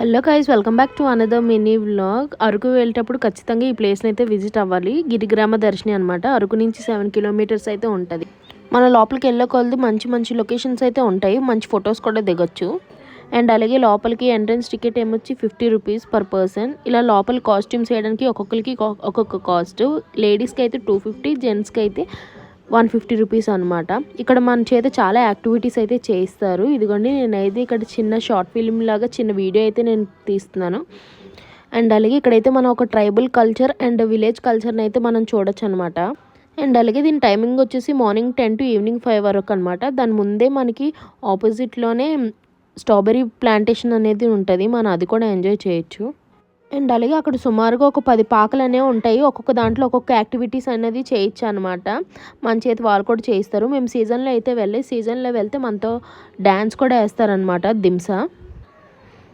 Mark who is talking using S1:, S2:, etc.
S1: Hello guys, welcome back to another mini vlog. Araku వెళ్ళేటప్పుడు ఖచ్చితంగా ఈ ప్లేస్ని అయితే విజిట్ అవ్వాలి. గిరిగ్రామ దర్శిని అనమాట. అరకు నుంచి 7 కిలోమీటర్స్ అయితే ఉంటుంది. మన లోపలికి వెళ్ళే కొలది మంచి మంచి లొకేషన్స్ అయితే ఉంటాయి. మంచి ఫొటోస్ కూడా దిగొచ్చు. అండ్ అలాగే లోపలికి ఎంట్రన్స్ టికెట్ ఏమొచ్చి 50 రూపీస్ పర్ పర్సన్. ఇలా లోపల కాస్ట్యూమ్స్ వేయడానికి ఒక్కొక్కరికి ఒక్కొక్క కాస్ట్. లేడీస్కి అయితే 250, జెంట్స్కి అయితే 150 రూపీస్ అనమాట. ఇక్కడ మన చేత చాలా యాక్టివిటీస్ అయితే చేయిస్తారు. ఇదిగోండి, నేనైతే ఇక్కడ చిన్న షార్ట్ ఫిల్మ్ లాగా చిన్న వీడియో అయితే నేను తీస్తున్నాను. అండ్ అలాగే ఇక్కడైతే మనం ఒక ట్రైబల్ కల్చర్ అండ్ విలేజ్ కల్చర్ని అయితే మనం చూడొచ్చు అనమాట. అండ్ అలాగే దీని టైమింగ్ వచ్చేసి మార్నింగ్ 10 to ఈవినింగ్ 5 వరకు అనమాట. దాని ముందే మనకి ఆపోజిట్లోనే స్ట్రాబెర్రీ ప్లాంటేషన్ అనేది ఉంటుంది. మనం అది కూడా ఎంజాయ్ చేయొచ్చు. అండ్ అలాగే అక్కడ సుమారుగా ఒక 10 పాకలు అనేవి ఉంటాయి. ఒక్కొక్క దాంట్లో ఒక్కొక్క యాక్టివిటీస్ అనేది చేయొచ్చు అనమాట. మన చేతి వాళ్ళు కూడా చేయిస్తారు. మేము సీజన్లో అయితే సీజన్లో వెళ్తే మనతో డ్యాన్స్ కూడా వేస్తారనమాట, దింస.